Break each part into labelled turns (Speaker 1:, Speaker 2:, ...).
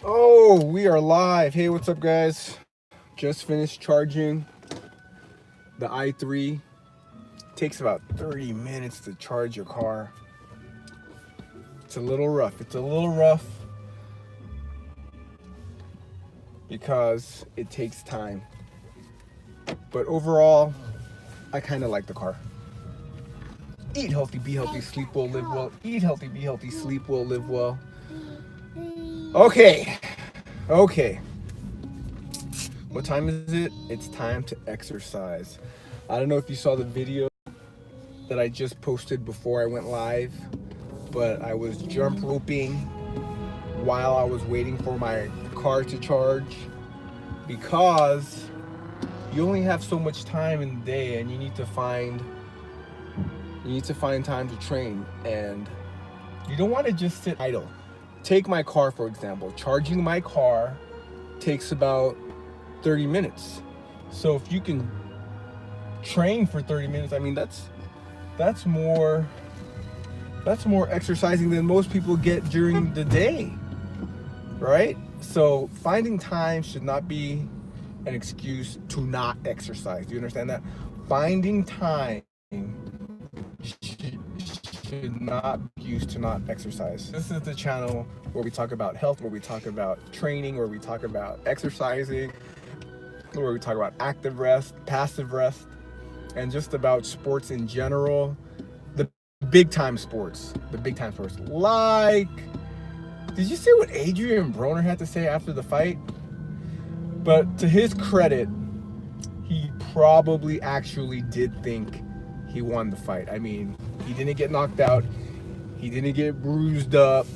Speaker 1: Oh, we are live. Hey, what's up, guys? Just finished charging the i3. Takes about 30 minutes to charge your car. It's a little rough. It's a little rough because it takes time. But overall, I kind of like the car. Eat healthy, be healthy, sleep well, live well. Eat healthy, be healthy, sleep well, live well. Okay. What time is it? It's time to exercise. I don't know if you saw the video that I just posted before I went live, but I was jump roping while I was waiting for my car to charge, because you only have so much time in the day and you need to find time to train, and you don't want to just sit idle. Take my car, for example. Charging my car takes about 30 minutes. So if you can train for 30 minutes, I mean, that's more exercising than most people get during the day, right? So finding time should not be an excuse to not exercise. Do you understand that? Finding time should not be used to not exercise. This is the channel where we talk about health, where we talk about training, where we talk about exercising, where we talk about active rest, passive rest, and just about sports in general. The big time sports. Like, did you see what Adrian Broner had to say after the fight? But to his credit, he probably actually did think he won the fight. I mean, he didn't get knocked out. He didn't get bruised up.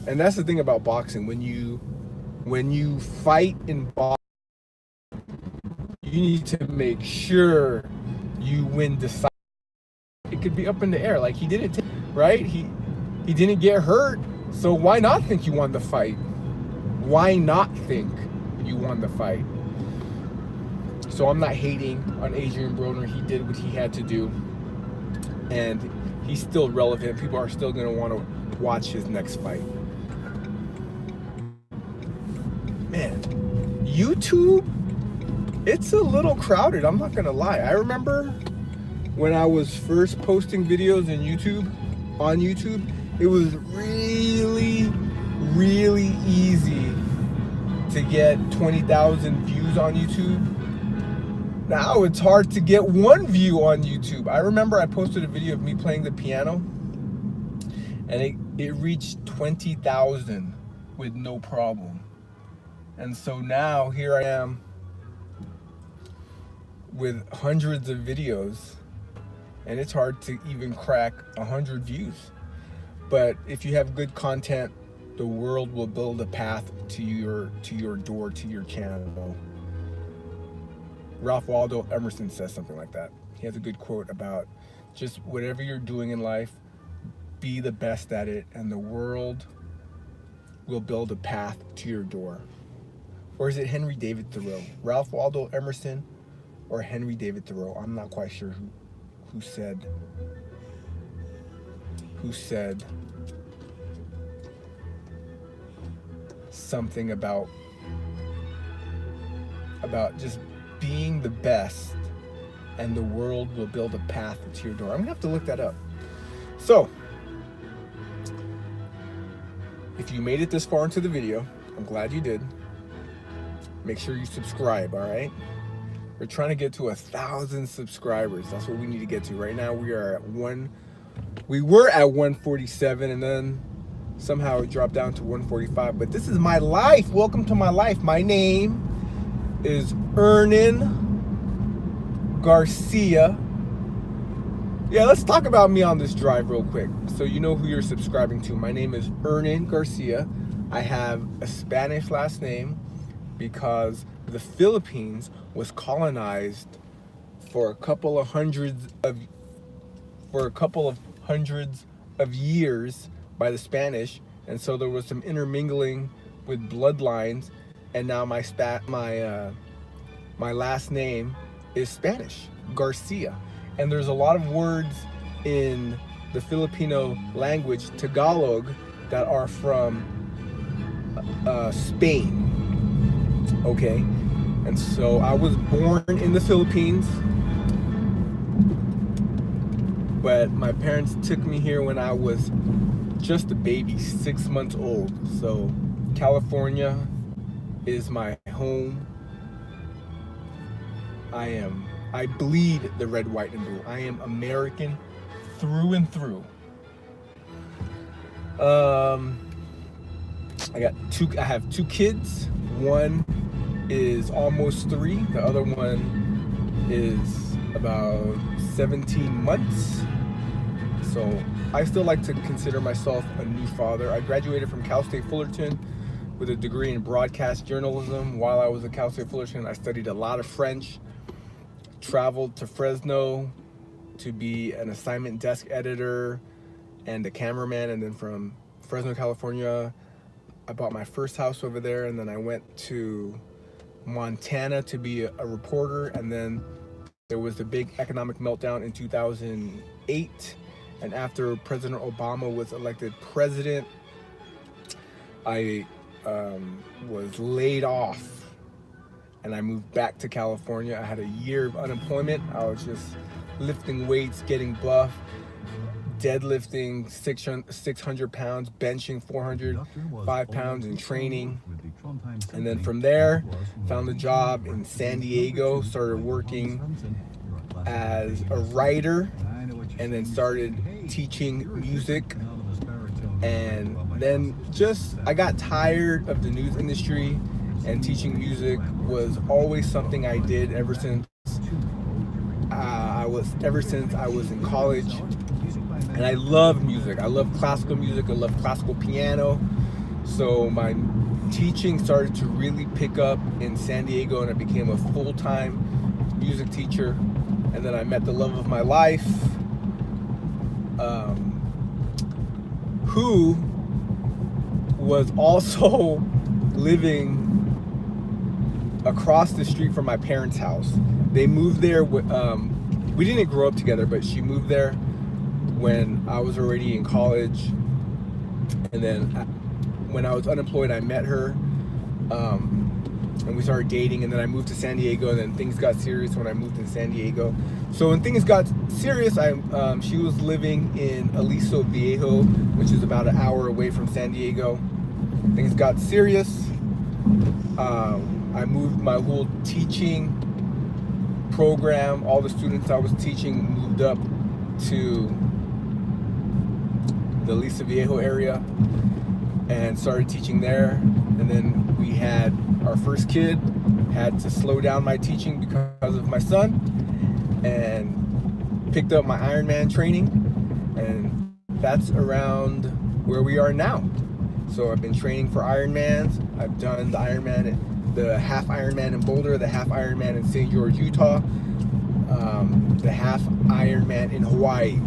Speaker 1: And that's the thing about boxing. When you fight in boxing, you need to make sure you win decisively. It could be up in the air. Like, he didn't, right? He didn't get hurt. So why not think you won the fight? Why not think you won the fight? So I'm not hating on Adrian Broner. He did what he had to do, and he's still relevant. People are still going to want to watch his next fight. Man, YouTube, it's a little crowded. I'm not going to lie. I remember when I was first posting videos on YouTube, it was really, really easy to get 20,000 views on YouTube. Now it's hard to get one view on YouTube. I remember I posted a video of me playing the piano, and it reached 20,000 with no problem. And so now here I am with hundreds of videos, and it's hard to even crack 100 views. But if you have good content, the world will build a path to your door, to your channel. Ralph Waldo Emerson says something like that. He has a good quote about just whatever you're doing in life, be the best at it, and the world will build a path to your door. Or is it Henry David Thoreau? Ralph Waldo Emerson or Henry David Thoreau? I'm not quite sure who said something about just being the best, and the world will build a path to your door. I'm gonna have to look that up. So, if you made it this far into the video, I'm glad you did. Make sure you subscribe, all right? We're trying to get to 1,000 subscribers. That's what we need to get to. Right now, we were at 147, and then somehow it dropped down to 145. But this is my life. Welcome to my life. My name is IRONMAN Garcia. Yeah, let's talk about me on this drive real quick, so you know who you're subscribing to. My name is IRONMAN Garcia. I have a Spanish last name because the Philippines was colonized for a couple of hundreds of years by the Spanish, and so there was some intermingling with bloodlines. And now my last name is Spanish, Garcia. And there's a lot of words in the Filipino language, Tagalog, that are from Spain. Okay, and so I was born in the Philippines, but my parents took me here when I was just a baby, 6 months old. So California is my home. I bleed the red, white, and blue. I am American through and through. I have two kids. One is almost 3. The other one is about 17 months. So I still like to consider myself a new father. I graduated from Cal State Fullerton with a degree in broadcast journalism. While I was at Cal State Fullerton, I studied a lot of French, traveled to Fresno to be an assignment desk editor and a cameraman, and then from Fresno, California, I bought my first house over there, and then I went to Montana to be a reporter, and then there was the big economic meltdown in 2008, and after President Obama was elected president, I was laid off, and I moved back to California. I had a year of unemployment. I was just lifting weights, getting buff, deadlifting 600 pounds, benching 405 pounds, and training. And then from there, found a job in San Diego, started working as a writer, and then started teaching music. And then I got tired of the news industry, and teaching music was always something I did ever since I was in college. And I love music. I love classical music. I love classical piano. So my teaching started to really pick up in San Diego, and I became a full-time music teacher. And then I met the love of my life, who was also living across the street from my parents' house. They moved there. We didn't grow up together, but she moved there when I was already in college. And then when I was unemployed, I met her, and we started dating. And then I moved to San Diego, and then things got serious when I moved to San Diego. So when things got serious, she was living in Aliso Viejo, which is about an hour away from San Diego. Things got serious. I moved my whole teaching program. All the students I was teaching moved up to the Aliso Viejo area and started teaching there. And then we had our first kid. Had to slow down my teaching because of my son, and picked up my Ironman training, and that's around where we are now. So I've been training for Ironmans. I've done the Ironman, the half Ironman in Boulder, the half Ironman in St. George, Utah, the half Ironman in Hawaii.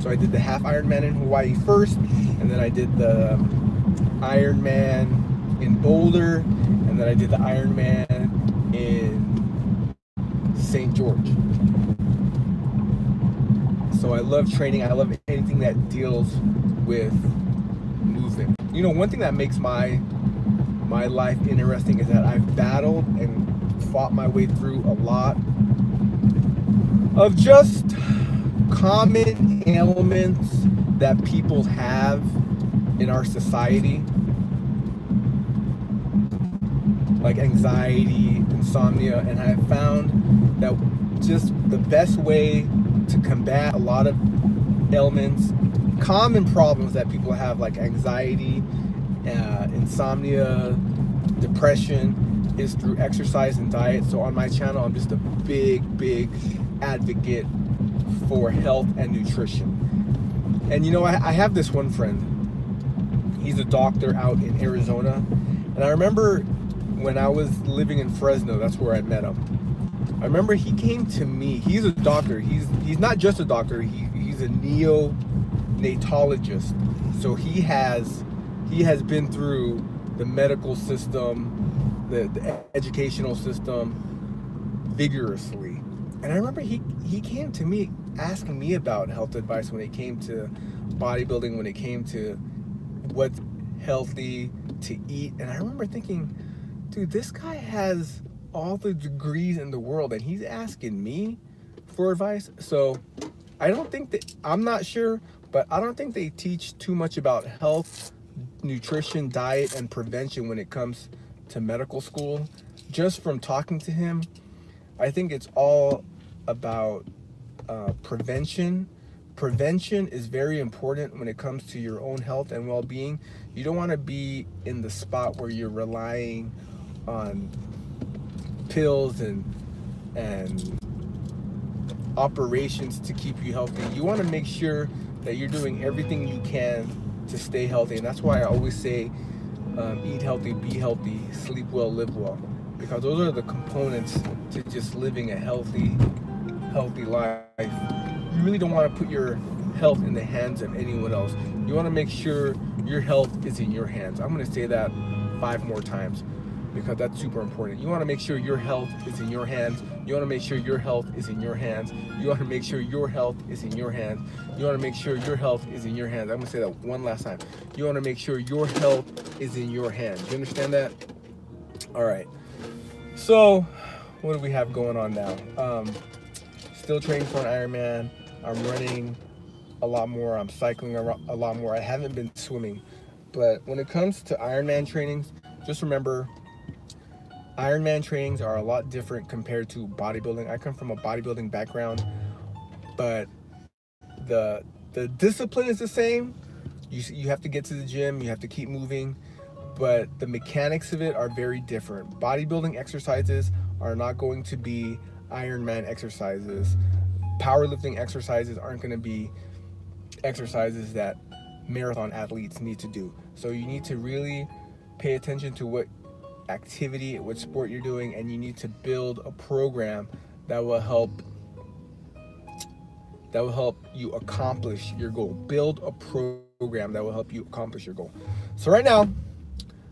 Speaker 1: So I did the half Ironman in Hawaii first, and then I did the Ironman in Boulder, and then I did the Ironman in St. George. So I love training. I love anything that deals with movement. You know, one thing that makes my life interesting is that I've battled and fought my way through a lot of just common ailments that people have in our society, like anxiety, insomnia, and I've found that just the best way to combat a lot of ailments, common problems that people have, like anxiety, insomnia, depression, is through exercise and diet. So on my channel, I'm just a big advocate for health and nutrition. And you know, I have this one friend. He's a doctor out in Arizona, and I remember when I was living in Fresno, that's where I met him. I remember he came to me. He's a doctor. He's not just a doctor. He's a neonatologist. So he has been through the medical system, the educational system vigorously. And I remember he came to me asking me about health advice when it came to bodybuilding, when it came to what's healthy, to eat. And I remember thinking, dude, this guy has all the degrees in the world and he's asking me for advice. So I don't think that, I'm not sure, but I don't think they teach too much about health, nutrition, diet, and prevention when it comes to medical school. Just from talking to him, I think it's all about prevention. Prevention is very important when it comes to your own health and well-being. You don't want to be in the spot where you're relying on pills and operations to keep you healthy. You want to make sure that you're doing everything you can to stay healthy. And that's why I always say eat healthy, be healthy, sleep well, live well, because those are the components to just living a healthy life. You really don't want to put your health in the hands of anyone else. You want to make sure your health is in your hands. I'm going to say that 5 more times because that's super important. You want to make sure your health is in your hands. You want to make sure your health is in your hands. You want to make sure your health is in your hands. You want to make sure your health is in your hands. I'm going to say that one last time. You want to make sure your health is in your hands. You understand that? All right. So what do we have going on now? Still training for an Ironman. I'm running a lot more. I'm cycling a lot more. I haven't been swimming. But when it comes to Ironman trainings, just remember, Ironman trainings are a lot different compared to bodybuilding. I come from a bodybuilding background, but the discipline is the same. You have to get to the gym, you have to keep moving, but the mechanics of it are very different. Bodybuilding exercises are not going to be Ironman exercises. Powerlifting exercises aren't going to be exercises that marathon athletes need to do. So you need to really pay attention to what activity, what sport you're doing, and you need to build a program that will help you accomplish your goal. Build a program that will help you accomplish your goal. So right now,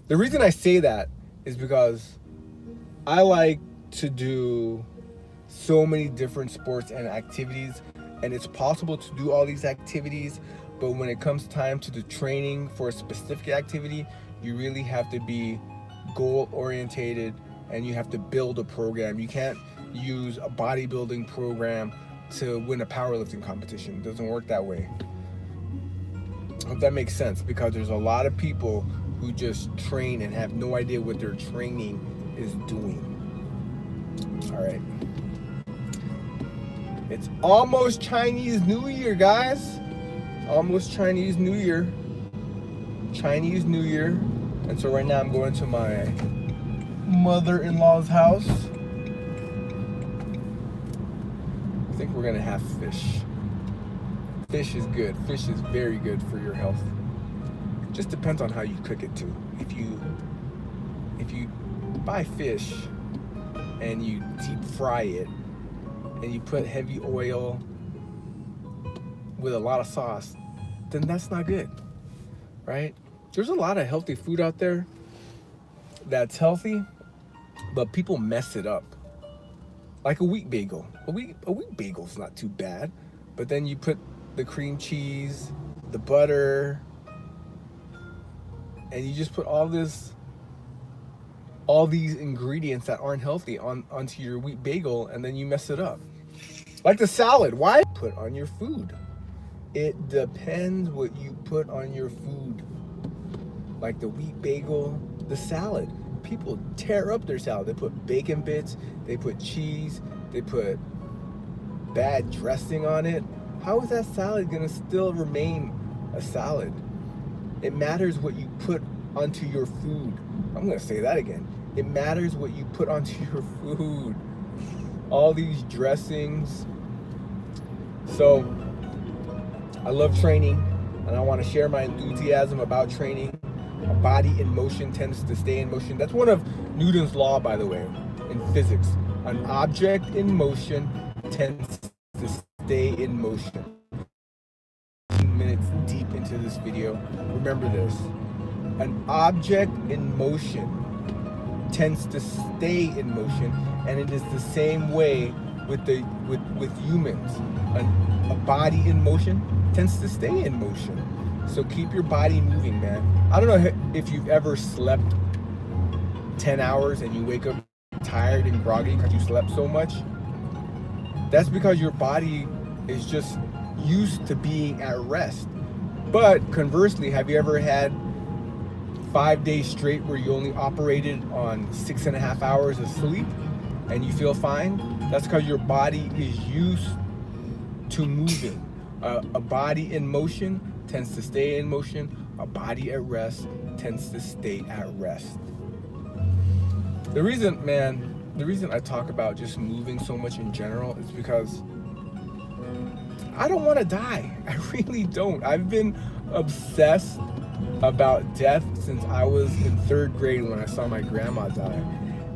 Speaker 1: the reason I say that is because I like to do so many different sports and activities, and it's possible to do all these activities, but when it comes time to the training for a specific activity, you really have to be goal orientated and you have to build a program. You can't use a bodybuilding program to win a powerlifting competition. It doesn't work that way. I hope that makes sense, because there's a lot of people who just train and have no idea what their training is doing. All right. It's almost Chinese New Year, guys. Almost Chinese New Year. Chinese New Year. And so right now I'm going to my mother-in-law's house. I think we're gonna have fish. Fish is good. Fish is very good for your health. Just depends on how you cook it too. If you buy fish and you deep fry it and you put heavy oil with a lot of sauce, then that's not good, right? There's a lot of healthy food out there that's healthy, but people mess it up. Like a wheat bagel. A wheat bagel's not too bad, but then you put the cream cheese, the butter, and you just put all these ingredients that aren't healthy onto your wheat bagel, and then you mess it up. Like the salad. Why put on your food? It depends what you put on your food. Like the wheat bagel, the salad. People tear up their salad. They put bacon bits, they put cheese, they put bad dressing on it. How is that salad gonna still remain a salad? It matters what you put onto your food. I'm gonna say that again. It matters what you put onto your food. All these dressings. So I love training, and I want to share my enthusiasm about training. A body in motion tends to stay in motion. That's one of Newton's law, by the way, in physics. An object in motion tends to stay in motion. 15 minutes deep into this video, remember this. An object in motion tends to stay in motion, and it is the same way with humans. A body in motion tends to stay in motion. So keep your body moving, man. I don't know if you've ever slept 10 hours and you wake up tired and groggy because you slept so much. That's because your body is just used to being at rest. But conversely, have you ever had 5 days straight where you only operated on 6.5 hours of sleep and you feel fine? That's because your body is used to moving. A body in motion tends to stay in motion. A body at rest tends to stay at rest. The reason I talk about just moving so much in general is because I don't want to die. I really don't. I've been obsessed about death since I was in 3rd grade when I saw my grandma die.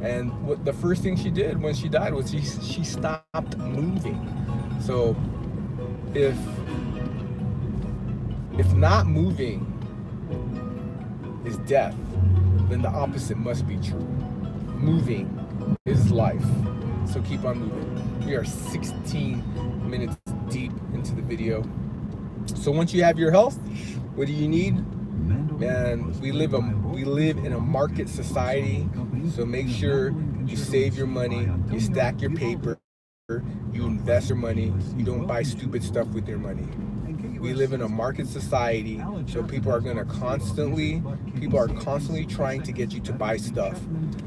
Speaker 1: And what the first thing she did when she died was she stopped moving. So if not moving is death, then the opposite must be true. Moving is life. So keep on moving. We are 16 minutes deep into the video. So once you have your health, what do you need? Man, we live in a market society. So make sure you save your money, you stack your paper, you invest your money, you don't buy stupid stuff with your money. We live in a market society, so people are constantly trying to get you to buy stuff.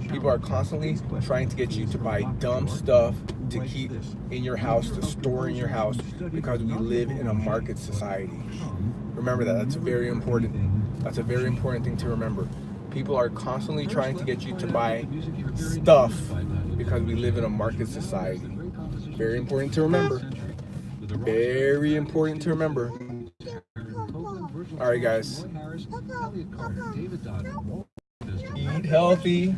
Speaker 1: People are constantly trying to get you to buy dumb stuff to keep in your house, to store in your house, because we live in a market society. Remember that. That's very important. That's a very important thing to remember. People are constantly trying to get you to buy stuff because we live in a market society. Very important to remember. Very important to remember. All right, guys. Eat healthy.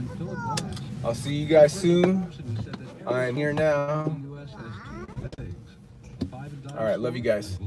Speaker 1: I'll see you guys soon. I'm here now. All right, love you guys.